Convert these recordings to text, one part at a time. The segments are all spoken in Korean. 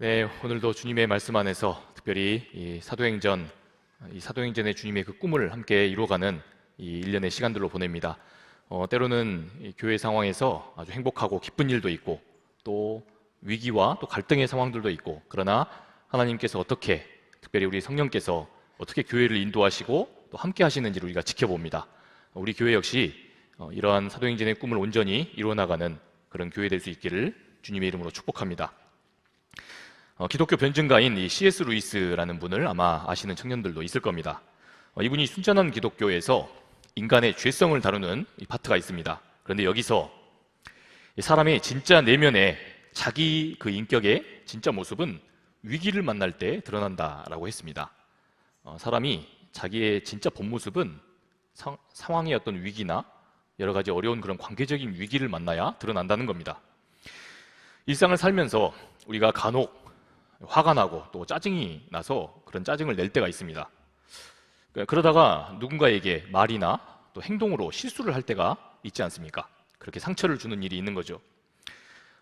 네, 오늘도 주님의 말씀 안에서 특별히 이 사도행전의 주님의 그 꿈을 함께 이루어가는 이 일련의 시간들로 보냅니다. 때로는 이 교회 상황에서 아주 행복하고 기쁜 일도 있고 또 위기와 또 갈등의 상황들도 있고, 그러나 하나님께서 어떻게, 특별히 우리 성령께서 어떻게 교회를 인도하시고 또 함께 하시는지를 우리가 지켜봅니다. 우리 교회 역시 이러한 사도행전의 꿈을 온전히 이루어나가는 그런 교회 될 수 있기를 주님의 이름으로 축복합니다. 기독교 변증가인 이 C.S. 루이스라는 분을 아마 아시는 청년들도 있을 겁니다. 이분이 순전한 기독교에서 인간의 죄성을 다루는 이 파트가 있습니다. 그런데 여기서 사람의 진짜 내면의 자기 그 인격의 진짜 모습은 위기를 만날 때 드러난다라고 했습니다. 사람이 자기의 진짜 본 모습은 상황의 어떤 위기나 여러 가지 어려운 그런 관계적인 위기를 만나야 드러난다는 겁니다. 일상을 살면서 우리가 간혹 화가 나고 또 짜증이 나서 그런 짜증을 낼 때가 있습니다. 그러다가 누군가에게 말이나 또 행동으로 실수를 할 때가 있지 않습니까? 그렇게 상처를 주는 일이 있는 거죠.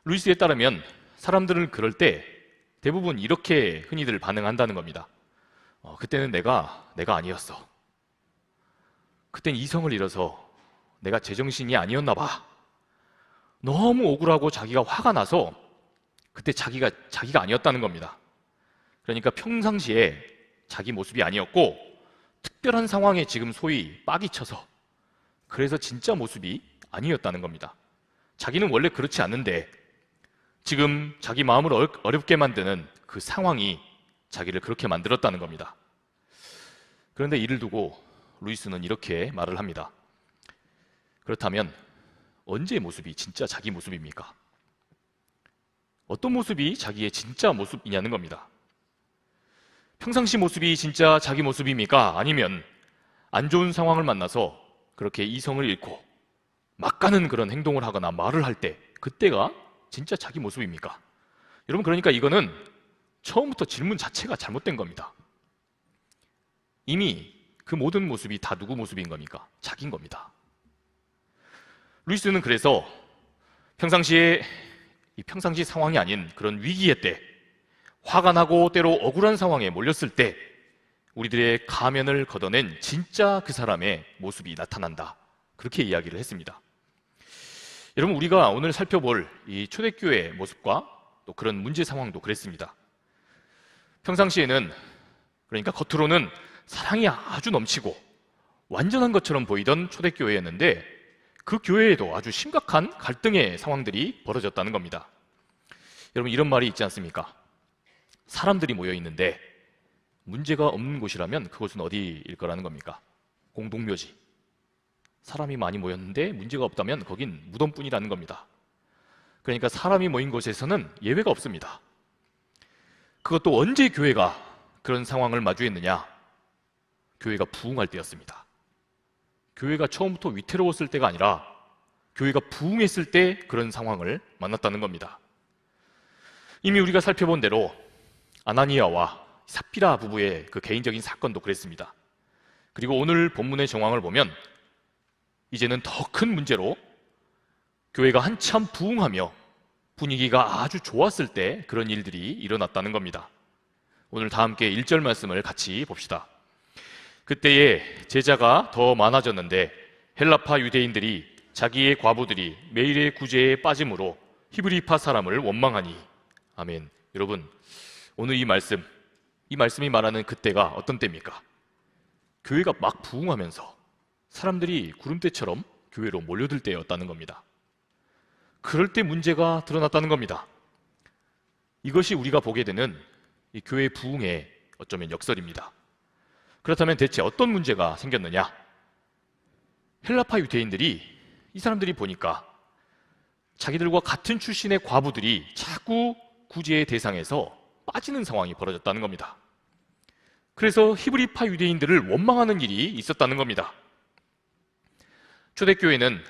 루이스에 따르면 사람들은 그럴 때 대부분 이렇게 흔히들 반응한다는 겁니다. 그때는 내가 아니었어. 그땐 이성을 잃어서 내가 제정신이 아니었나 봐. 너무 억울하고 자기가 화가 나서 그때 자기가 아니었다는 겁니다. 그러니까 평상시에 자기 모습이 아니었고 특별한 상황에 지금 소위 빡이 쳐서 그래서 진짜 모습이 아니었다는 겁니다. 자기는 원래 그렇지 않는데 지금 자기 마음을 어렵게 만드는 그 상황이 자기를 그렇게 만들었다는 겁니다. 그런데 이를 두고 루이스는 이렇게 말을 합니다. 그렇다면 언제의 모습이 진짜 자기 모습입니까? 어떤 모습이 자기의 진짜 모습이냐는 겁니다. 평상시 모습이 진짜 자기 모습입니까? 아니면 안 좋은 상황을 만나서 그렇게 이성을 잃고 막 가는 그런 행동을 하거나 말을 할 때 그때가 진짜 자기 모습입니까? 여러분, 그러니까 이거는 처음부터 질문 자체가 잘못된 겁니다. 이미 그 모든 모습이 다 누구 모습인 겁니까? 자기인 겁니다. 루이스는 그래서 평상시 상황이 아닌 그런 위기의 때, 화가 나고 때로 억울한 상황에 몰렸을 때 우리들의 가면을 걷어낸 진짜 그 사람의 모습이 나타난다, 그렇게 이야기를 했습니다. 여러분, 우리가 오늘 살펴볼 이 초대교회의 모습과 또 그런 문제 상황도 그랬습니다. 평상시에는, 그러니까 겉으로는 사랑이 아주 넘치고 완전한 것처럼 보이던 초대교회였는데 그 교회에도 아주 심각한 갈등의 상황들이 벌어졌다는 겁니다. 여러분, 이런 말이 있지 않습니까? 사람들이 모여 있는데 문제가 없는 곳이라면 그곳은 어디일 거라는 겁니까? 공동묘지. 사람이 많이 모였는데 문제가 없다면 거긴 무덤뿐이라는 겁니다. 그러니까 사람이 모인 곳에서는 예외가 없습니다. 그것도 언제 교회가 그런 상황을 마주했느냐? 교회가 부흥할 때였습니다. 교회가 처음부터 위태로웠을 때가 아니라 교회가 부흥했을 때 그런 상황을 만났다는 겁니다. 이미 우리가 살펴본 대로 아나니아와 삽비라 부부의 그 개인적인 사건도 그랬습니다. 그리고 오늘 본문의 정황을 보면 이제는 더 큰 문제로 교회가 한참 부흥하며 분위기가 아주 좋았을 때 그런 일들이 일어났다는 겁니다. 오늘 다 함께 1절 말씀을 같이 봅시다. 그때에 제자가 더 많아졌는데 헬라파 유대인들이 자기의 과부들이 매일의 구제에 빠짐으로 히브리파 사람을 원망하니. 아멘. 여러분, 오늘 이 말씀이 말하는 그때가 어떤 때입니까? 교회가 막 부흥하면서 사람들이 구름대처럼 교회로 몰려들 때였다는 겁니다. 그럴 때 문제가 드러났다는 겁니다. 이것이 우리가 보게 되는 이 교회 부흥의 어쩌면 역설입니다. 그렇다면 대체 어떤 문제가 생겼느냐? 헬라파 유대인들이, 이 사람들이 보니까 자기들과 같은 출신의 과부들이 자꾸 구제의 대상에서 빠지는 상황이 벌어졌다는 겁니다. 그래서 히브리파 유대인들을 원망하는 일이 있었다는 겁니다. 초대교회는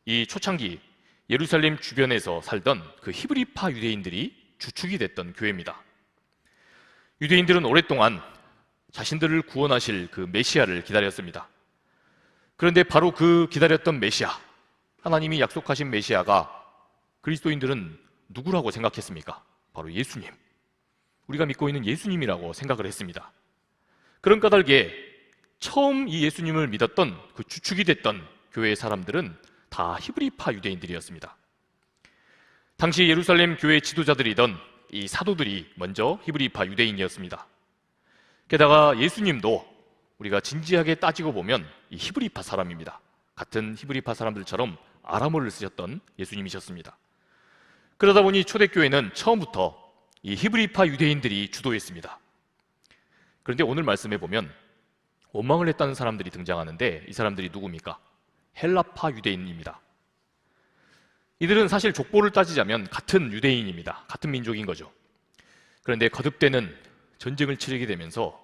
이 초창기 예루살렘 주변에서 살던 그 히브리파 유대인들이 주축이 됐던 교회입니다. 유대인들은 오랫동안 자신들을 구원하실 그 메시아를 기다렸습니다. 그런데 바로 그 기다렸던 메시아, 하나님이 약속하신 메시아가 그리스도인들은 누구라고 생각했습니까? 바로 예수님. 우리가 믿고 있는 예수님이라고 생각을 했습니다. 그런 까닭에 처음 이 예수님을 믿었던 그 주축이 됐던 교회의 사람들은 다 히브리파 유대인들이었습니다. 당시 예루살렘 교회 지도자들이던 이 사도들이 먼저 히브리파 유대인이었습니다. 게다가 예수님도 우리가 진지하게 따지고 보면 이 히브리파 사람입니다. 같은 히브리파 사람들처럼 아람어를 쓰셨던 예수님이셨습니다. 그러다 보니 초대교회는 처음부터 이 히브리파 유대인들이 주도했습니다. 그런데 오늘 말씀해 보면 원망을 했다는 사람들이 등장하는데 이 사람들이 누굽니까? 헬라파 유대인입니다. 이들은 사실 족보를 따지자면 같은 유대인입니다. 같은 민족인 거죠. 그런데 거듭되는 전쟁을 치르게 되면서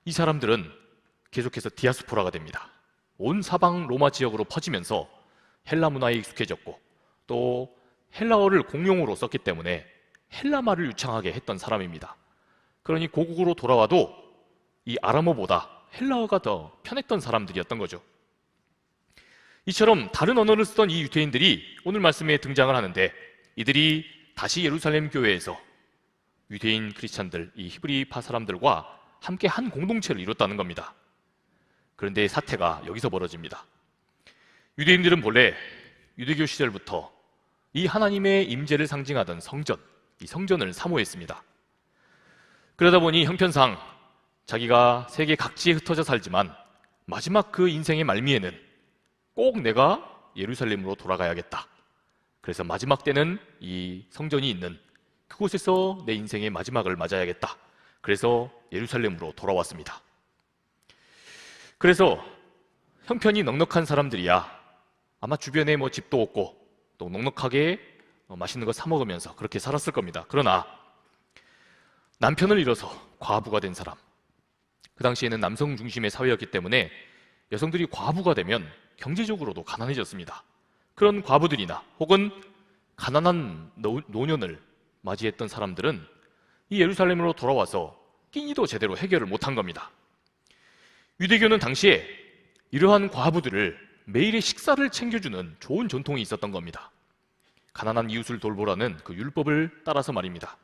이 사람들은 계속해서 디아스포라가 됩니다. 온 사방 로마 지역으로 퍼지면서 헬라 문화에 익숙해졌고 또 헬라어를 공용어로 썼기 때문에 헬라말을 유창하게 했던 사람입니다. 그러니 고국으로 돌아와도 이 아람어보다 헬라어가 더 편했던 사람들이었던 거죠. 이처럼 다른 언어를 쓰던 이 유대인들이 오늘 말씀에 등장을 하는데 이들이 다시 예루살렘 교회에서 유대인 크리스찬들, 이 히브리파 사람들과 함께 한 공동체를 이뤘다는 겁니다. 그런데 사태가 여기서 벌어집니다. 유대인들은 본래 유대교 시절부터 이 하나님의 임재를 상징하던 성전, 이 성전을 사모했습니다. 그러다 보니 형편상 자기가 세계 각지에 흩어져 살지만 마지막 그 인생의 말미에는 꼭 내가 예루살렘으로 돌아가야겠다. 그래서 마지막 때는 이 성전이 있는 그곳에서 내 인생의 마지막을 맞아야겠다. 그래서 예루살렘으로 돌아왔습니다. 그래서 형편이 넉넉한 사람들이야 아마 주변에 뭐 집도 없고 또 넉넉하게 맛있는 거 사 먹으면서 그렇게 살았을 겁니다. 그러나 남편을 잃어서 과부가 된 사람, 그 당시에는 남성 중심의 사회였기 때문에 여성들이 과부가 되면 경제적으로도 가난해졌습니다. 그런 과부들이나 혹은 가난한 노년을 맞이했던 사람들은 이 예루살렘으로 돌아와서 끼니도 제대로 해결을 못한 겁니다. 유대교는 당시에 이러한 과부들을 매일의 식사를 챙겨주는 좋은 전통이 있었던 겁니다. 가난한 이웃을 돌보라는 그 율법을 따라서 말입니다.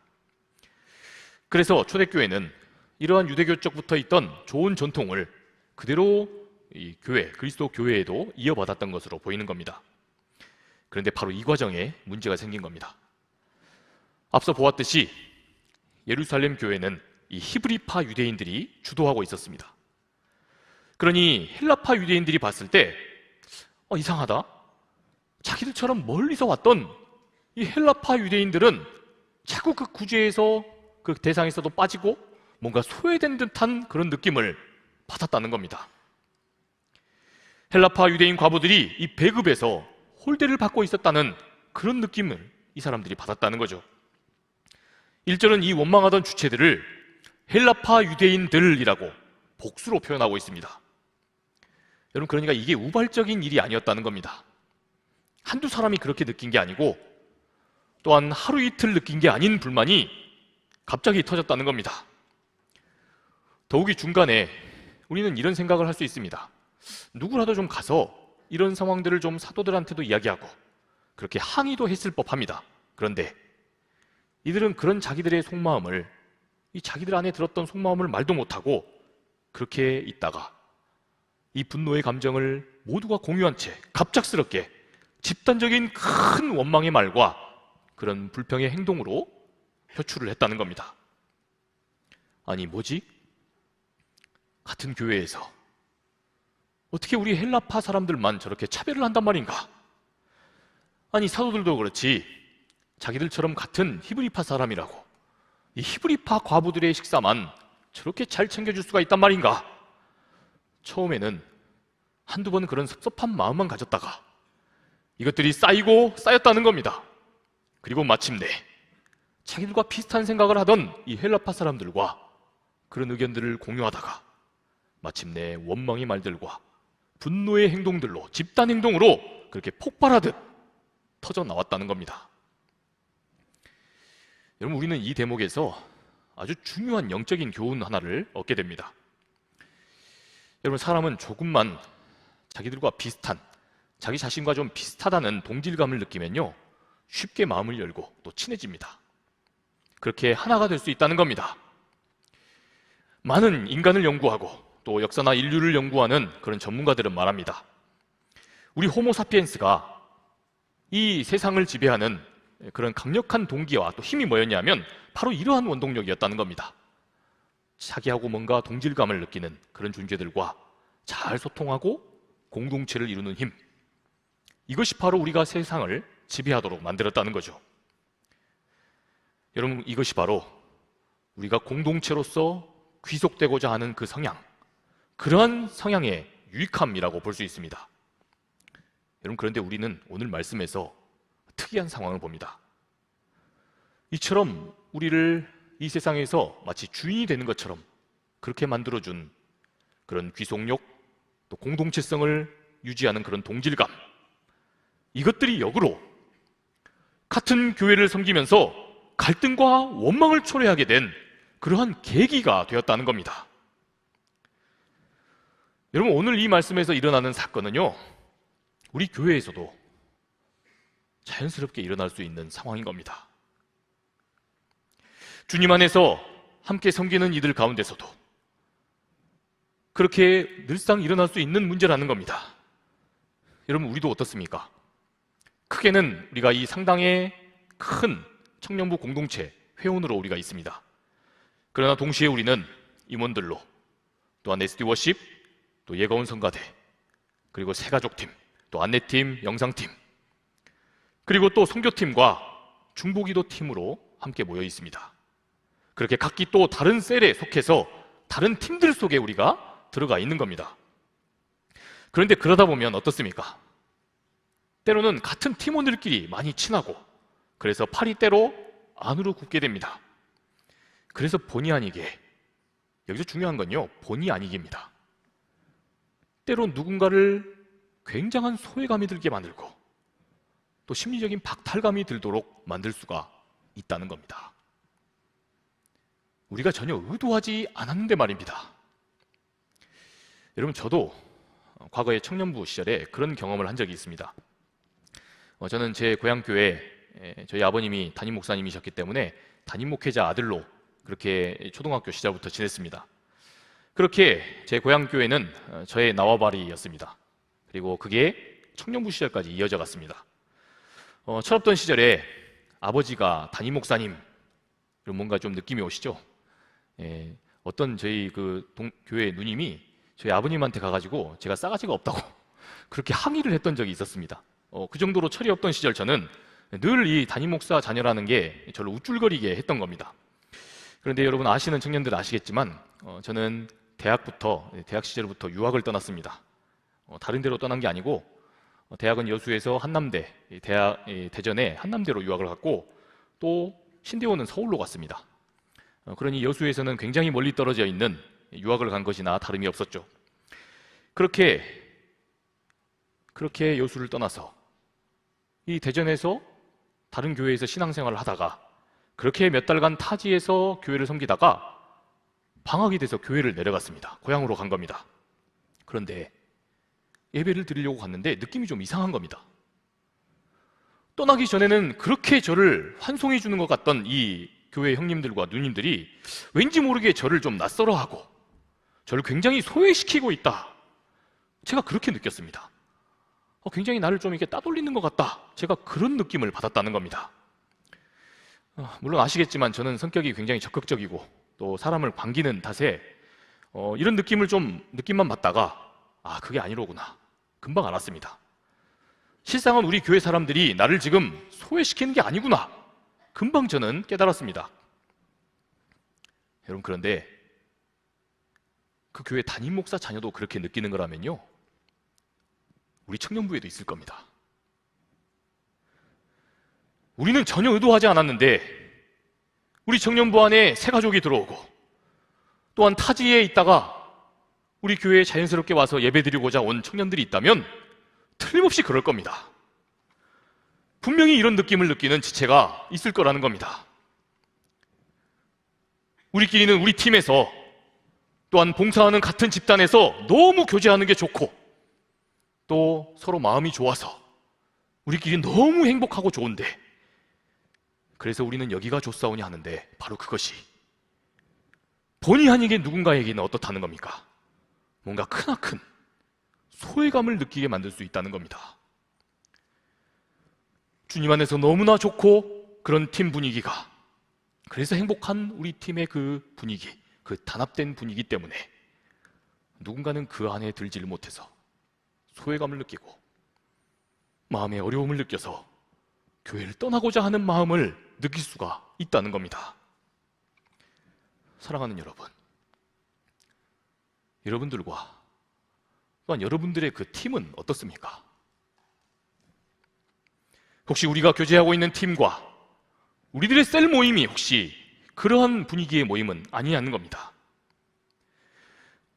그래서 초대교회는 이러한 유대교 쪽부터 있던 좋은 전통을 그대로 이 교회, 그리스도 교회에도 이어받았던 것으로 보이는 겁니다. 그런데 바로 이 과정에 문제가 생긴 겁니다. 앞서 보았듯이 예루살렘 교회는 이 히브리파 유대인들이 주도하고 있었습니다. 그러니 헬라파 유대인들이 봤을 때 이상하다. 자기들처럼 멀리서 왔던 이 헬라파 유대인들은 자꾸 그 구제에서 그 대상에서도 빠지고 뭔가 소외된 듯한 그런 느낌을 받았다는 겁니다. 헬라파 유대인 과부들이 이 배급에서 홀대를 받고 있었다는 그런 느낌을 이 사람들이 받았다는 거죠. 1절은 이 원망하던 주체들을 헬라파 유대인들이라고 복수로 표현하고 있습니다. 여러분, 그러니까 이게 우발적인 일이 아니었다는 겁니다. 한두 사람이 그렇게 느낀 게 아니고 또한 하루 이틀 느낀 게 아닌 불만이 갑자기 터졌다는 겁니다. 더욱이 중간에 우리는 이런 생각을 할 수 있습니다. 누구라도 좀 가서 이런 상황들을 좀 사도들한테도 이야기하고 그렇게 항의도 했을 법합니다. 그런데 이들은 그런 자기들의 속마음을, 이 자기들 안에 들었던 속마음을 말도 못하고 그렇게 있다가 이 분노의 감정을 모두가 공유한 채 갑작스럽게 집단적인 큰 원망의 말과 그런 불평의 행동으로 표출을 했다는 겁니다. 아니 뭐지? 같은 교회에서 어떻게 우리 헬라파 사람들만 저렇게 차별을 한단 말인가? 아니 사도들도 그렇지 자기들처럼 같은 히브리파 사람이라고 이 히브리파 과부들의 식사만 저렇게 잘 챙겨줄 수가 있단 말인가? 처음에는 한두 번 그런 섭섭한 마음만 가졌다가 이것들이 쌓이고 쌓였다는 겁니다. 그리고 마침내 자기들과 비슷한 생각을 하던 이 헬라파 사람들과 그런 의견들을 공유하다가 마침내 원망의 말들과 분노의 행동들로, 집단 행동으로 그렇게 폭발하듯 터져 나왔다는 겁니다. 여러분, 우리는 이 대목에서 아주 중요한 영적인 교훈 하나를 얻게 됩니다. 여러분, 사람은 조금만 자기들과 비슷한, 자기 자신과 좀 비슷하다는 동질감을 느끼면요 쉽게 마음을 열고 또 친해집니다. 그렇게 하나가 될 수 있다는 겁니다. 많은 인간을 연구하고 또 역사나 인류를 연구하는 그런 전문가들은 말합니다. 우리 호모사피엔스가 이 세상을 지배하는 그런 강력한 동기와 또 힘이 뭐였냐면 바로 이러한 원동력이었다는 겁니다. 자기하고 뭔가 동질감을 느끼는 그런 존재들과 잘 소통하고 공동체를 이루는 힘, 이것이 바로 우리가 세상을 지배하도록 만들었다는 거죠. 여러분, 이것이 바로 우리가 공동체로서 귀속되고자 하는 그 성향, 그러한 성향의 유익함이라고 볼 수 있습니다. 여러분, 그런데 우리는 오늘 말씀에서 특이한 상황을 봅니다. 이처럼 우리를 이 세상에서 마치 주인이 되는 것처럼 그렇게 만들어준 그런 귀속력, 또 공동체성을 유지하는 그런 동질감, 이것들이 역으로 같은 교회를 섬기면서 갈등과 원망을 초래하게 된 그러한 계기가 되었다는 겁니다. 여러분, 오늘 이 말씀에서 일어나는 사건은요, 우리 교회에서도 자연스럽게 일어날 수 있는 상황인 겁니다. 주님 안에서 함께 섬기는 이들 가운데서도 그렇게 늘상 일어날 수 있는 문제라는 겁니다. 여러분, 우리도 어떻습니까? 크게는 우리가 이 상당의 큰 청년부 공동체 회원으로 우리가 있습니다. 그러나 동시에 우리는 임원들로, 또한 SD 워십, 또 예가원 성가대, 그리고 새가족팀, 또 안내팀, 영상팀, 그리고 또 선교팀과 중보기도 팀으로 함께 모여 있습니다. 그렇게 각기 또 다른 셀에 속해서 다른 팀들 속에 우리가 들어가 있는 겁니다. 그런데 그러다 보면 어떻습니까? 때로는 같은 팀원들끼리 많이 친하고, 그래서 팔이 때로 안으로 굽게 됩니다. 그래서 본의 아니게, 여기서 중요한 건요, 본의 아니게입니다. 때로 누군가를 굉장한 소외감이 들게 만들고 또 심리적인 박탈감이 들도록 만들 수가 있다는 겁니다. 우리가 전혀 의도하지 않았는데 말입니다. 여러분, 저도 과거에 청년부 시절에 그런 경험을 한 적이 있습니다. 저는 제 고향교회, 저희 아버님이 담임 목사님이셨기 때문에 담임 목회자 아들로 그렇게 초등학교 시절부터 지냈습니다. 그렇게 제 고향교회는 저의縄바리였습니다. 그리고 그게 청년부 시절까지 이어져 갔습니다. 철없던 시절에 아버지가 담임 목사님, 뭔가 좀 느낌이 오시죠? 어떤 저희 교회 누님이 저희 아버님한테 가가지고 제가 싸가지가 없다고 그렇게 항의를 했던 적이 있었습니다. 그 정도로 철이 없던 시절 저는 늘 이 담임 목사 자녀라는 게 저를 우쭐거리게 했던 겁니다. 그런데 여러분, 아시는 청년들 아시겠지만 저는 대학 시절부터 유학을 떠났습니다. 다른 데로 떠난 게 아니고 대학은 여수에서 한남대, 대전에 한남대로 유학을 갔고 또 신대원은 서울로 갔습니다. 그러니 여수에서는 굉장히 멀리 떨어져 있는 유학을 간 것이나 다름이 없었죠. 그렇게 여수를 떠나서 이 대전에서 다른 교회에서 신앙생활을 하다가 그렇게 몇 달간 타지에서 교회를 섬기다가 방학이 돼서 교회를 내려갔습니다. 고향으로 간 겁니다. 그런데 예배를 드리려고 갔는데 느낌이 좀 이상한 겁니다. 떠나기 전에는 그렇게 저를 환송해 주는 것 같던 이 교회 형님들과 누님들이 왠지 모르게 저를 좀 낯설어하고 저를 굉장히 소외시키고 있다, 제가 그렇게 느꼈습니다. 굉장히 나를 좀 이렇게 따돌리는 것 같다, 제가 그런 느낌을 받았다는 겁니다. 물론 아시겠지만 저는 성격이 굉장히 적극적이고 또 사람을 반기는 탓에 이런 느낌만 받다가 그게 아니로구나, 금방 알았습니다. 실상은 우리 교회 사람들이 나를 지금 소외시키는 게 아니구나, 금방 저는 깨달았습니다. 여러분, 그런데 그 교회 담임 목사 자녀도 그렇게 느끼는 거라면요, 우리 청년부에도 있을 겁니다. 우리는 전혀 의도하지 않았는데 우리 청년부 안에 새 가족이 들어오고 또한 타지에 있다가 우리 교회에 자연스럽게 와서 예배드리고자 온 청년들이 있다면 틀림없이 그럴 겁니다. 분명히 이런 느낌을 느끼는 지체가 있을 거라는 겁니다. 우리끼리는 우리 팀에서 또한 봉사하는 같은 집단에서 너무 교제하는 게 좋고 또 서로 마음이 좋아서 우리끼리 너무 행복하고 좋은데 그래서 우리는 여기가 좋사오니 하는데 바로 그것이 본의 아니게 누군가에게는 어떻다는 겁니까? 뭔가 크나큰 소외감을 느끼게 만들 수 있다는 겁니다. 주님 안에서 너무나 좋고 그런 팀 분위기가, 그래서 행복한 우리 팀의 그 분위기, 그 단합된 분위기 때문에 누군가는 그 안에 들지를 못해서 소외감을 느끼고 마음의 어려움을 느껴서 교회를 떠나고자 하는 마음을 느낄 수가 있다는 겁니다. 사랑하는 여러분, 여러분들과 또한 여러분들의 그 팀은 어떻습니까? 혹시 우리가 교제하고 있는 팀과 우리들의 셀 모임이 혹시 그러한 분위기의 모임은 아니냐는 겁니다.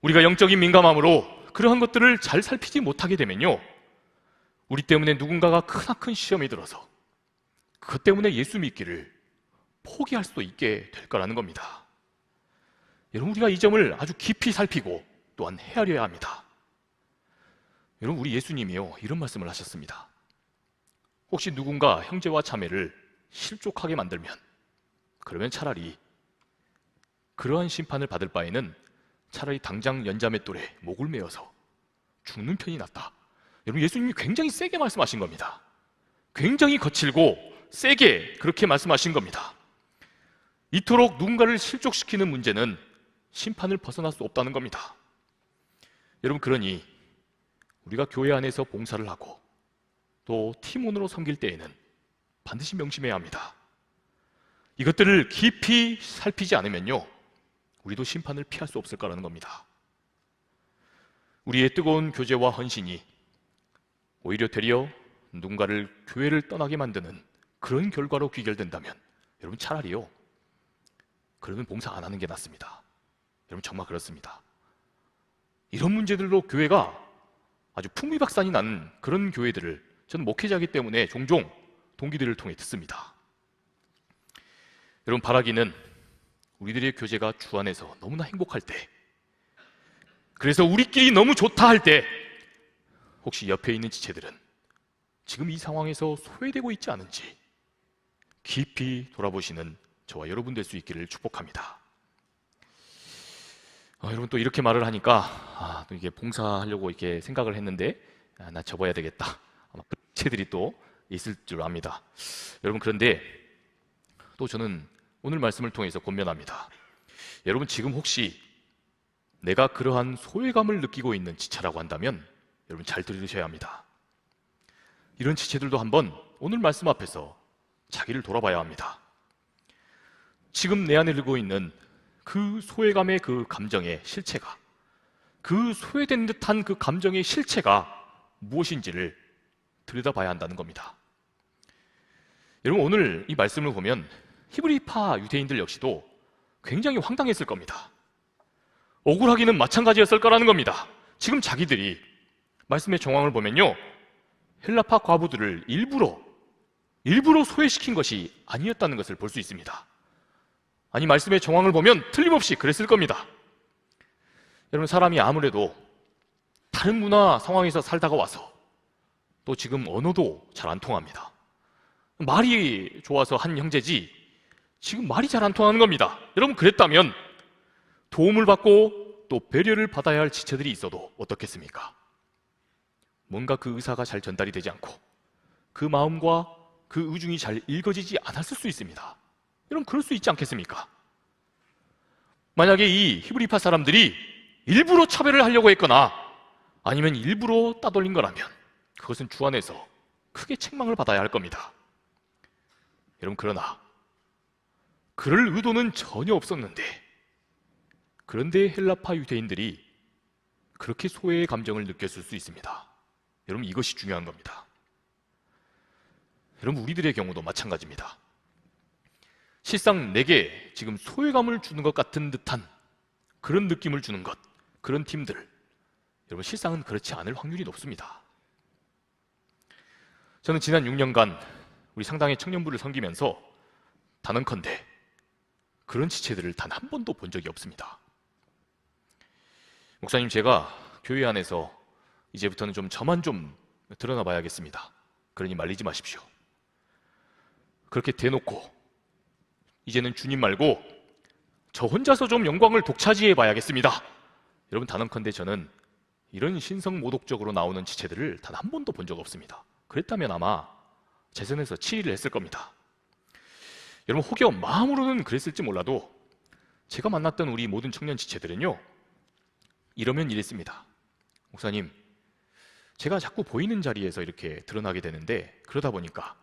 우리가 영적인 민감함으로 그러한 것들을 잘 살피지 못하게 되면요, 우리 때문에 누군가가 크나큰 시험이 들어서 그것 때문에 예수 믿기를 포기할 수도 있게 될 거라는 겁니다. 여러분, 우리가 이 점을 아주 깊이 살피고 또한 헤아려야 합니다. 여러분, 우리 예수님이요, 이런 말씀을 하셨습니다. 혹시 누군가 형제와 자매를 실족하게 만들면, 그러면 차라리 그러한 심판을 받을 바에는 차라리 당장 연자맷돌에 목을 메어서 죽는 편이 낫다. 여러분, 예수님이 굉장히 세게 말씀하신 겁니다. 굉장히 거칠고 세게 그렇게 말씀하신 겁니다. 이토록 누군가를 실족시키는 문제는 심판을 벗어날 수 없다는 겁니다. 여러분, 그러니 우리가 교회 안에서 봉사를 하고 또 팀원으로 섬길 때에는 반드시 명심해야 합니다. 이것들을 깊이 살피지 않으면요, 우리도 심판을 피할 수 없을 거라는 겁니다. 우리의 뜨거운 교제와 헌신이 오히려 되려 누군가를 교회를 떠나게 만드는 그런 결과로 귀결된다면 여러분, 차라리요, 그러면 봉사 안 하는 게 낫습니다. 여러분, 정말 그렇습니다. 이런 문제들로 교회가 아주 풍비박산이 나는 그런 교회들을 저는 목회자이기 때문에 종종 동기들을 통해 듣습니다. 여러분, 바라기는 우리들의 교제가 주 안에서 너무나 행복할 때, 그래서 우리끼리 너무 좋다 할 때, 혹시 옆에 있는 지체들은 지금 이 상황에서 소외되고 있지 않은지 깊이 돌아보시는 저와 여러분 될 수 있기를 축복합니다. 여러분, 또 이렇게 말을 하니까 또 이게 봉사하려고 이렇게 생각을 했는데 나 접어야 되겠다, 아마 그 지체들이 또 있을 줄 압니다. 여러분, 그런데 또 저는 오늘 말씀을 통해서 권면합니다. 여러분, 지금 혹시 내가 그러한 소외감을 느끼고 있는 지체라고 한다면 여러분, 잘 들으셔야 합니다. 이런 지체들도 한번 오늘 말씀 앞에서 자기를 돌아봐야 합니다. 지금 내 안에 들고 있는 그 소외감의 그 감정의 실체가, 그 소외된 듯한 그 감정의 실체가 무엇인지를 들여다봐야 한다는 겁니다. 여러분, 오늘 이 말씀을 보면 히브리파 유대인들 역시도 굉장히 황당했을 겁니다. 억울하기는 마찬가지였을 거라는 겁니다. 지금 자기들이 말씀의 정황을 보면요, 헬라파 과부들을 일부러 소외시킨 것이 아니었다는 것을 볼 수 있습니다. 아니, 말씀의 정황을 보면 틀림없이 그랬을 겁니다. 여러분, 사람이 아무래도 다른 문화 상황에서 살다가 와서 또 지금 언어도 잘 안 통합니다. 말이 좋아서 한 형제지 지금 말이 잘 안 통하는 겁니다. 여러분, 그랬다면 도움을 받고 또 배려를 받아야 할 지체들이 있어도 어떻겠습니까? 뭔가 그 의사가 잘 전달이 되지 않고 그 마음과 그 의중이 잘 읽어지지 않았을 수 있습니다. 여러분, 그럴 수 있지 않겠습니까? 만약에 이 히브리파 사람들이 일부러 차별을 하려고 했거나 아니면 일부러 따돌린 거라면 그것은 주 안에서 크게 책망을 받아야 할 겁니다. 여러분, 그러나 그럴 의도는 전혀 없었는데, 그런데 헬라파 유대인들이 그렇게 소외의 감정을 느꼈을 수 있습니다. 여러분, 이것이 중요한 겁니다. 여러분, 우리들의 경우도 마찬가지입니다. 실상 내게 지금 소외감을 주는 것 같은 듯한 그런 느낌을 주는 것, 그런 팀들, 여러분, 실상은 그렇지 않을 확률이 높습니다. 저는 지난 6년간 우리 상당의 청년부를 섬기면서 단언컨대 그런 지체들을 단 한 번도 본 적이 없습니다. 목사님, 제가 교회 안에서 이제부터는 좀 저만 좀 드러나 봐야겠습니다. 그러니 말리지 마십시오. 그렇게 대놓고 이제는 주님 말고 저 혼자서 좀 영광을 독차지해 봐야겠습니다. 여러분, 단언컨대 저는 이런 신성모독적으로 나오는 지체들을 단 한 번도 본 적 없습니다. 그랬다면 아마 재선에서 7위를 했을 겁니다. 여러분, 혹여 마음으로는 그랬을지 몰라도 제가 만났던 우리 모든 청년 지체들은요, 이러면 이랬습니다. 목사님, 제가 자꾸 보이는 자리에서 이렇게 드러나게 되는데 그러다 보니까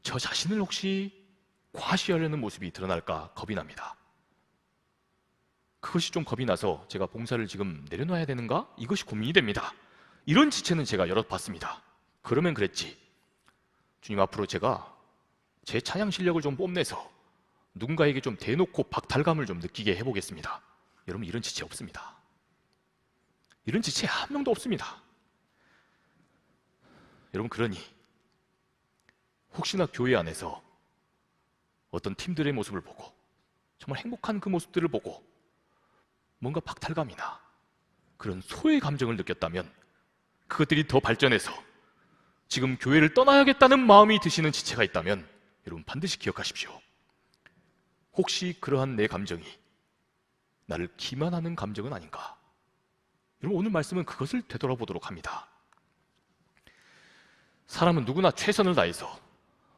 저 자신을 혹시 과시하려는 모습이 드러날까 겁이 납니다. 그것이 좀 겁이 나서 제가 봉사를 지금 내려놔야 되는가? 이것이 고민이 됩니다. 이런 지체는 제가 여럿 봤습니다. 그러면 그랬지, 주님, 앞으로 제가 제 찬양 실력을 좀 뽐내서 누군가에게 좀 대놓고 박탈감을 좀 느끼게 해보겠습니다. 여러분, 이런 지체 없습니다. 이런 지체 한 명도 없습니다. 여러분, 그러니 혹시나 교회 안에서 어떤 팀들의 모습을 보고 정말 행복한 그 모습들을 보고 뭔가 박탈감이나 그런 소외 감정을 느꼈다면 그것들이 더 발전해서 지금 교회를 떠나야겠다는 마음이 드시는 지체가 있다면 여러분, 반드시 기억하십시오. 혹시 그러한 내 감정이 나를 기만하는 감정은 아닌가? 여러분, 오늘 말씀은 그것을 되돌아보도록 합니다. 사람은 누구나 최선을 다해서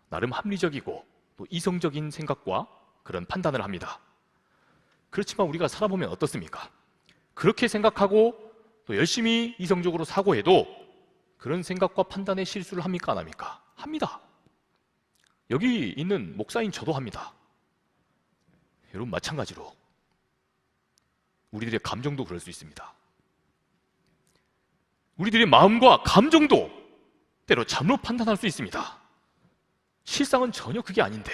나름 합리적이고 또 이성적인 생각과 그런 판단을 합니다. 그렇지만 우리가 살아보면 어떻습니까? 그렇게 생각하고 또 열심히 이성적으로 사고해도 그런 생각과 판단에 실수를 합니까? 안 합니까? 합니다. 여기 있는 목사인 저도 합니다. 여러분, 마찬가지로 우리들의 감정도 그럴 수 있습니다. 우리들의 마음과 감정도 때로 잘못 판단할 수 있습니다. 실상은 전혀 그게 아닌데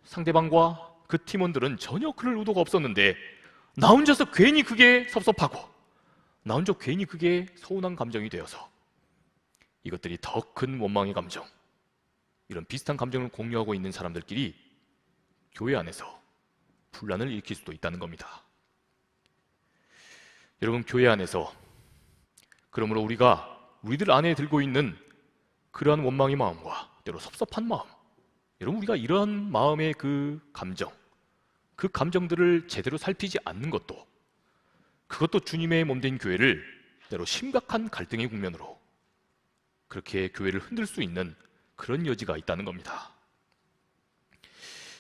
상대방과 그 팀원들은 전혀 그럴 의도가 없었는데 나 혼자서 괜히 그게 섭섭하고 나 혼자 괜히 그게 서운한 감정이 되어서 이것들이 더 큰 원망의 감정, 이런 비슷한 감정을 공유하고 있는 사람들끼리 교회 안에서 분란을 일으킬 수도 있다는 겁니다. 여러분, 교회 안에서 그러므로 우리들 안에 들고 있는 그러한 원망의 마음과 때로 섭섭한 마음, 여러분, 우리가 이러한 마음의 그 감정들을 제대로 살피지 않는 것도, 그것도 주님의 몸된 교회를 때로 심각한 갈등의 국면으로 그렇게 교회를 흔들 수 있는 그런 여지가 있다는 겁니다.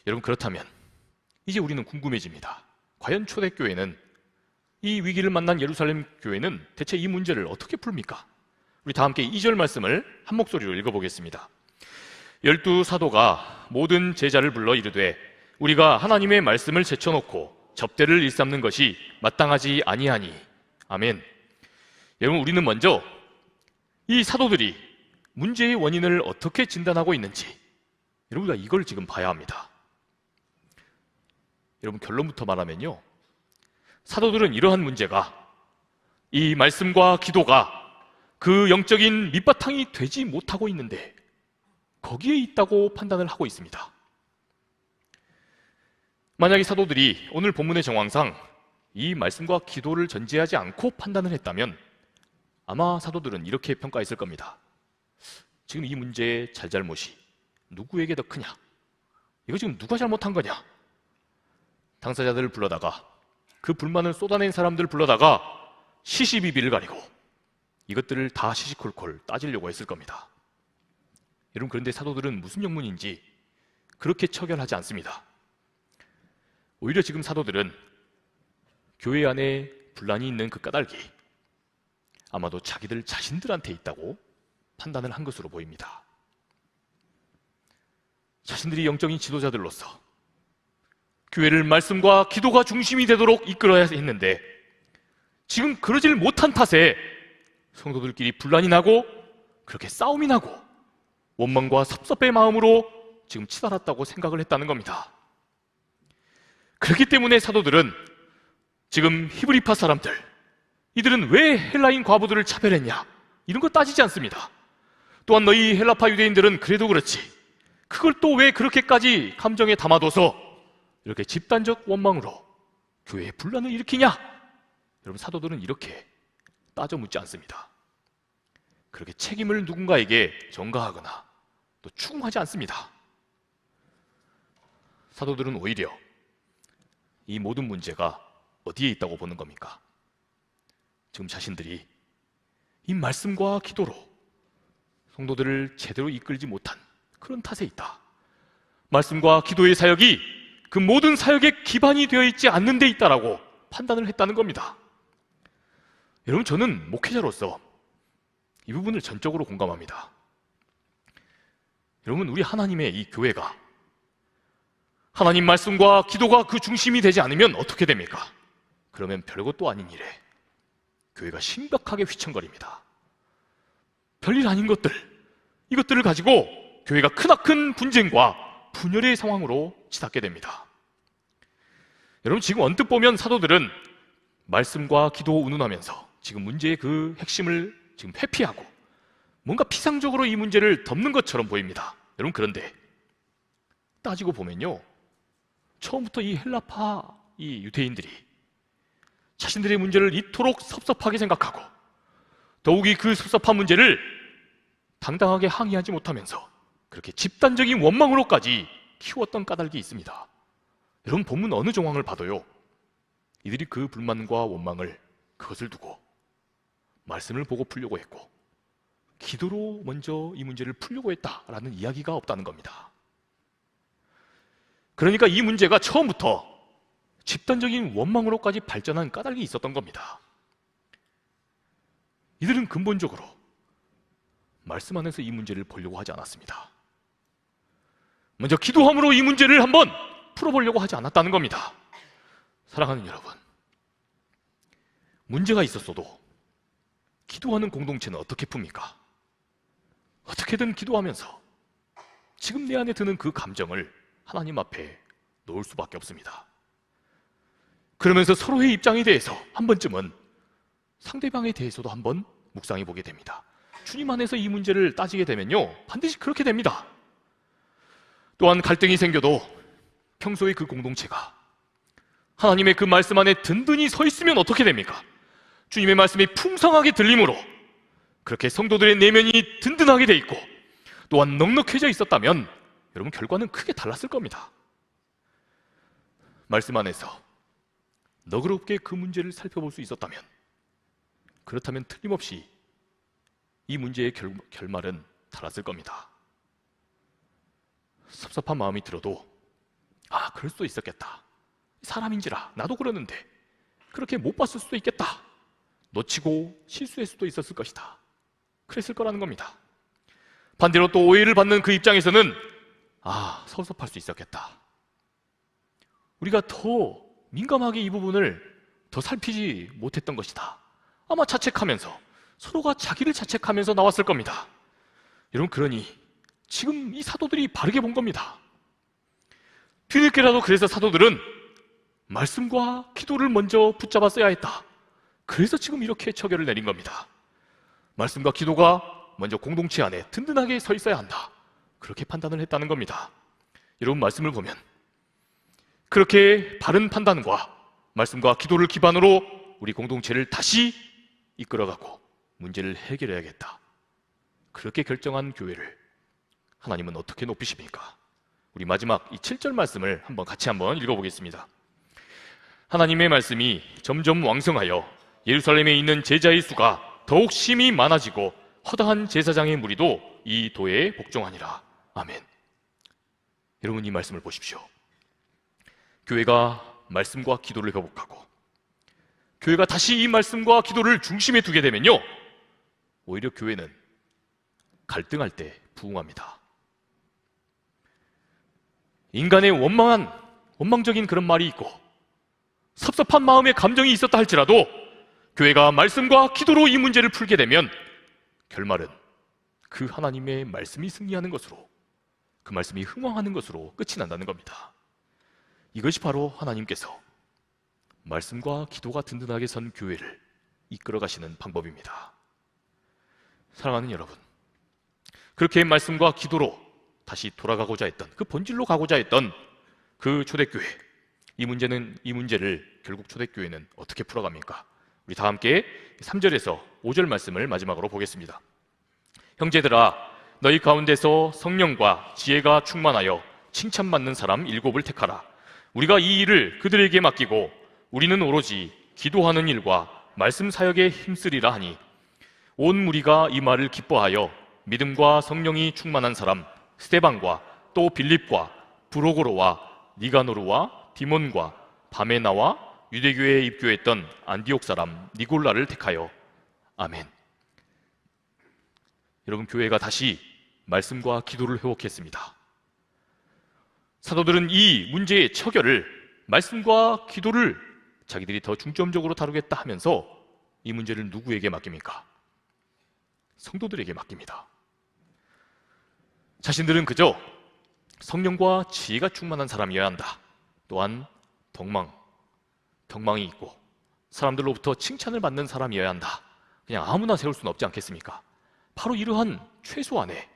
여러분, 그렇다면 이제 우리는 궁금해집니다. 과연 초대교회는, 이 위기를 만난 예루살렘 교회는 대체 이 문제를 어떻게 풉니까? 우리 다 함께 2절 말씀을 한 목소리로 읽어보겠습니다. 12 사도가 모든 제자를 불러 이르되 우리가 하나님의 말씀을 제쳐놓고 접대를 일삼는 것이 마땅하지 아니하니. 아멘. 여러분, 우리는 먼저 이 사도들이 문제의 원인을 어떻게 진단하고 있는지, 여러분, 우리가 이걸 지금 봐야 합니다. 여러분, 결론부터 말하면요, 사도들은 이러한 문제가 이 말씀과 기도가 그 영적인 밑바탕이 되지 못하고 있는데 거기에 있다고 판단을 하고 있습니다. 만약에 사도들이 오늘 본문의 정황상 이 말씀과 기도를 전제하지 않고 판단을 했다면 아마 사도들은 이렇게 평가했을 겁니다. 지금 이 문제의 잘잘못이 누구에게 더 크냐? 이거 지금 누가 잘못한 거냐? 당사자들을 불러다가, 그 불만을 쏟아낸 사람들을 불러다가 시시비비를 가리고 이것들을 다 시시콜콜 따지려고 했을 겁니다. 여러분, 그런데 사도들은 무슨 영문인지 그렇게 처결하지 않습니다. 오히려 지금 사도들은 교회 안에 분란이 있는 그 까닭이 아마도 자기들 자신들한테 있다고 판단을 한 것으로 보입니다. 자신들이 영적인 지도자들로서 교회를 말씀과 기도가 중심이 되도록 이끌어야 했는데 지금 그러질 못한 탓에 성도들끼리 분란이 나고 그렇게 싸움이 나고 원망과 섭섭의 마음으로 지금 치달았다고 생각을 했다는 겁니다. 그렇기 때문에 사도들은 지금 히브리파 사람들, 이들은 왜 헬라인 과부들을 차별했냐, 이런 거 따지지 않습니다. 또한 너희 헬라파 유대인들은 그래도 그렇지 그걸 또 왜 그렇게까지 감정에 담아둬서 이렇게 집단적 원망으로 교회에 분란을 일으키냐? 여러분, 사도들은 이렇게 따져 묻지 않습니다. 그렇게 책임을 누군가에게 전가하거나 또 추궁하지 않습니다. 사도들은 오히려 이 모든 문제가 어디에 있다고 보는 겁니까? 지금 자신들이 이 말씀과 기도로 성도들을 제대로 이끌지 못한 그런 탓에 있다. 말씀과 기도의 사역이 그 모든 사역의 기반이 되어 있지 않는 데 있다라고 판단을 했다는 겁니다. 여러분, 저는 목회자로서 이 부분을 전적으로 공감합니다. 여러분, 우리 하나님의 이 교회가 하나님 말씀과 기도가 그 중심이 되지 않으면 어떻게 됩니까? 그러면 별것도 아닌 일에 교회가 심각하게 휘청거립니다. 별일 아닌 것들, 이것들을 가지고 교회가 크나큰 분쟁과 분열의 상황으로 치닫게 됩니다. 여러분, 지금 언뜻 보면 사도들은 말씀과 기도 운운하면서 지금 문제의 그 핵심을 지금 회피하고 뭔가 피상적으로 이 문제를 덮는 것처럼 보입니다. 여러분, 그런데 따지고 보면요, 처음부터 이 헬라파 이 유대인들이 자신들의 문제를 이토록 섭섭하게 생각하고 더욱이 그 섭섭한 문제를 당당하게 항의하지 못하면서 그렇게 집단적인 원망으로까지 키웠던 까닭이 있습니다. 여러분, 본문 어느 정황을 봐도요, 이들이 그 불만과 원망을 그것을 두고 말씀을 보고 풀려고 했고 기도로 먼저 이 문제를 풀려고 했다라는 이야기가 없다는 겁니다. 그러니까 이 문제가 처음부터 집단적인 원망으로까지 발전한 까닭이 있었던 겁니다. 이들은 근본적으로 말씀 안에서 이 문제를 보려고 하지 않았습니다. 먼저 기도함으로 이 문제를 한번 풀어보려고 하지 않았다는 겁니다. 사랑하는 여러분, 문제가 있었어도 기도하는 공동체는 어떻게 풉니까? 어떻게든 기도하면서 지금 내 안에 드는 그 감정을 하나님 앞에 놓을 수밖에 없습니다. 그러면서 서로의 입장에 대해서 한 번쯤은 상대방에 대해서도 한번 묵상해 보게 됩니다. 주님 안에서 이 문제를 따지게 되면요, 반드시 그렇게 됩니다. 또한 갈등이 생겨도 평소에 그 공동체가 하나님의 그 말씀 안에 든든히 서 있으면 어떻게 됩니까? 주님의 말씀이 풍성하게 들림으로 그렇게 성도들의 내면이 든든하게 돼 있고 또한 넉넉해져 있었다면 여러분, 결과는 크게 달랐을 겁니다. 말씀 안에서 너그럽게 그 문제를 살펴볼 수 있었다면, 그렇다면 틀림없이 이 문제의 결말은 달랐을 겁니다. 섭섭한 마음이 들어도 그럴 수도 있었겠다, 사람인지라 나도 그러는데 그렇게 못 봤을 수도 있겠다, 놓치고 실수할 수도 있었을 것이다, 그랬을 거라는 겁니다. 반대로 또 오해를 받는 그 입장에서는 섭섭할 수 있었겠다, 우리가 더 민감하게 이 부분을 더 살피지 못했던 것이다, 아마 자책하면서 서로가 자기를 자책하면서 나왔을 겁니다. 여러분, 그러니 지금 이 사도들이 바르게 본 겁니다. 뒤늦게라도 그래서 사도들은 말씀과 기도를 먼저 붙잡았어야 했다. 그래서 지금 이렇게 처결을 내린 겁니다. 말씀과 기도가 먼저 공동체 안에 든든하게 서 있어야 한다, 그렇게 판단을 했다는 겁니다. 여러분, 말씀을 보면 그렇게 바른 판단과 말씀과 기도를 기반으로 우리 공동체를 다시 이끌어가고 문제를 해결해야겠다, 그렇게 결정한 교회를 하나님은 어떻게 높이십니까? 우리 마지막 이 7절 말씀을 같이 한번 읽어보겠습니다. 하나님의 말씀이 점점 왕성하여 예루살렘에 있는 제자의 수가 더욱 심히 많아지고 허다한 제사장의 무리도 이 도에 복종하니라. 아멘. 여러분, 이 말씀을 보십시오. 교회가 말씀과 기도를 회복하고 교회가 다시 이 말씀과 기도를 중심에 두게 되면요, 오히려 교회는 갈등할 때 부흥합니다. 인간의 원망적인 그런 말이 있고 섭섭한 마음의 감정이 있었다 할지라도 교회가 말씀과 기도로 이 문제를 풀게 되면 결말은 그 하나님의 말씀이 승리하는 것으로, 그 말씀이 흥왕하는 것으로 끝이 난다는 겁니다. 이것이 바로 하나님께서 말씀과 기도가 든든하게 선 교회를 이끌어 가시는 방법입니다. 사랑하는 여러분, 그렇게 말씀과 기도로 다시 돌아가고자 했던, 그 본질로 가고자 했던 그 초대교회, 이 문제를 결국 초대교회는 어떻게 풀어갑니까? 우리 다 함께 3절에서 5절 말씀을 마지막으로 보겠습니다. 형제들아, 너희 가운데서 성령과 지혜가 충만하여 칭찬받는 사람 7을 택하라. 우리가 이 일을 그들에게 맡기고 우리는 오로지 기도하는 일과 말씀 사역에 힘쓰리라 하니 온 무리가 이 말을 기뻐하여 믿음과 성령이 충만한 사람 스데반과 또 빌립과 브로고로와 니가노르와 디몬과 바메나와 유대교회에 입교했던 안디옥 사람 니골라를 택하여. 아멘. 여러분, 교회가 다시 말씀과 기도를 회복했습니다. 사도들은 이 문제의 처결을 말씀과 기도를 자기들이 더 중점적으로 다루겠다 하면서 이 문제를 누구에게 맡깁니까? 성도들에게 맡깁니다. 자신들은 그저 성령과 지혜가 충만한 사람이어야 한다. 또한 덕망이 있고 사람들로부터 칭찬을 받는 사람이어야 한다. 그냥 아무나 세울 수는 없지 않겠습니까? 바로 이러한 최소한의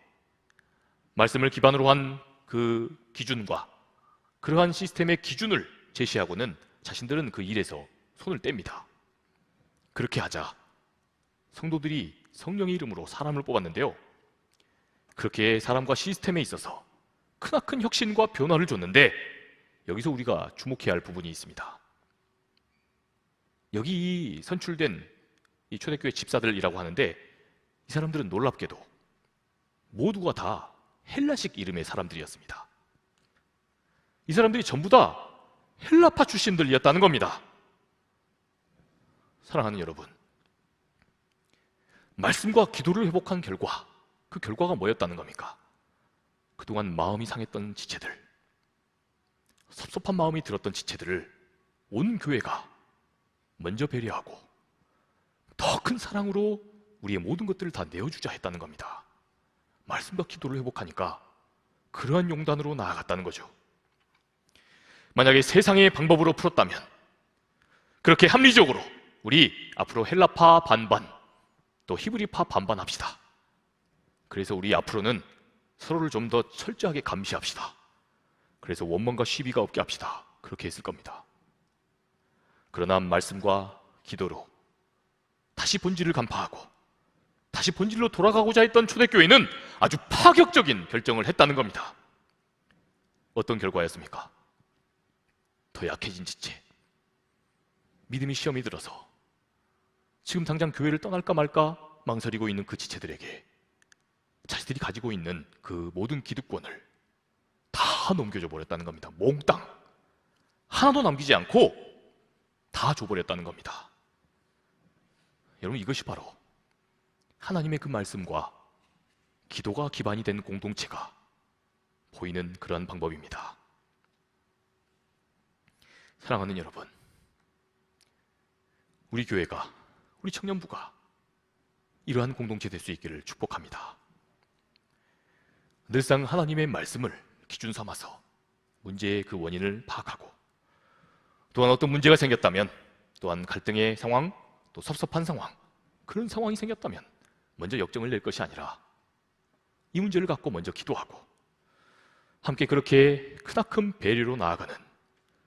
말씀을 기반으로 한 그 기준과 그러한 시스템의 기준을 제시하고는 자신들은 그 일에서 손을 뗍니다. 그렇게 하자 성도들이 성령의 이름으로 사람을 뽑았는데요, 그렇게 사람과 시스템에 있어서 크나큰 혁신과 변화를 줬는데, 여기서 우리가 주목해야 할 부분이 있습니다. 여기 선출된 이 초대교회 집사들이라고 하는데, 이 사람들은 놀랍게도 모두가 다 헬라식 이름의 사람들이었습니다. 이 사람들이 전부 다 헬라파 출신들이었다는 겁니다. 사랑하는 여러분, 말씀과 기도를 회복한 결과, 그 결과가 뭐였다는 겁니까? 그동안 마음이 상했던 지체들, 섭섭한 마음이 들었던 지체들을 온 교회가 먼저 배려하고 더 큰 사랑으로 우리의 모든 것들을 다 내어주자 했다는 겁니다. 말씀과 기도를 회복하니까 그러한 용단으로 나아갔다는 거죠. 만약에 세상의 방법으로 풀었다면, 그렇게 합리적으로 우리 앞으로 헬라파 반반 또 히브리파 반반 합시다. 그래서 우리 앞으로는 서로를 좀 더 철저하게 감시합시다. 그래서 원망과 시비가 없게 합시다. 그렇게 했을 겁니다. 그러나 말씀과 기도로 다시 본질을 간파하고 다시 본질로 돌아가고자 했던 초대교회는 아주 파격적인 결정을 했다는 겁니다. 어떤 결과였습니까? 더 약해진 지체, 믿음이 시험이 들어서 지금 당장 교회를 떠날까 말까 망설이고 있는 그 지체들에게 자신들이 가지고 있는 그 모든 기득권을 다 넘겨줘 버렸다는 겁니다. 몽땅 하나도 남기지 않고 다 줘버렸다는 겁니다. 여러분, 이것이 바로 하나님의 그 말씀과 기도가 기반이 된 공동체가 보이는 그러한 방법입니다. 사랑하는 여러분, 우리 교회가, 우리 청년부가 이러한 공동체 될 수 있기를 축복합니다. 늘상 하나님의 말씀을 기준 삼아서 문제의 그 원인을 파악하고, 또한 어떤 문제가 생겼다면, 또한 갈등의 상황, 또 섭섭한 상황, 그런 상황이 생겼다면 먼저 역정을 낼 것이 아니라 이 문제를 갖고 먼저 기도하고 함께 그렇게 크나큰 배려로 나아가는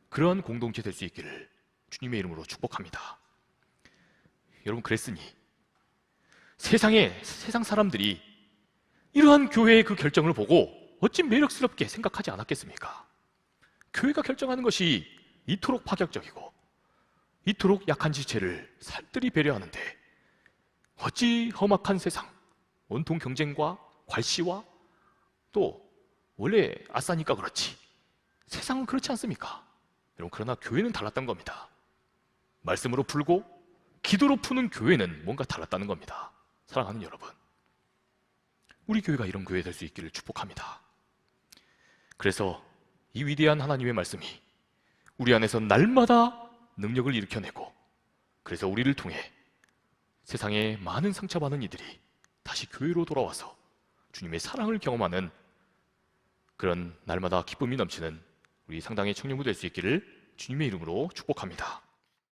그러한 공동체 될 수 있기를 주님의 이름으로 축복합니다. 여러분, 그랬으니 세상 사람들이 이러한 교회의 그 결정을 보고 어찌 매력스럽게 생각하지 않았겠습니까? 교회가 결정하는 것이 이토록 파격적이고 이토록 약한 지체를 살뜰히 배려하는데 어찌 험악한 세상, 온통 경쟁과 괄시와 또 원래 아싸니까 그렇지 세상은 그렇지 않습니까? 여러분, 그러나 교회는 달랐던 겁니다. 말씀으로 풀고 기도로 푸는 교회는 뭔가 달랐다는 겁니다. 사랑하는 여러분, 우리 교회가 이런 교회 될 수 있기를 축복합니다. 그래서 이 위대한 하나님의 말씀이 우리 안에서 날마다 능력을 일으켜내고, 그래서 우리를 통해 세상에 많은 상처받은 이들이 다시 교회로 돌아와서 주님의 사랑을 경험하는 그런 날마다 기쁨이 넘치는 우리 상당의 청년부 될 수 있기를 주님의 이름으로 축복합니다.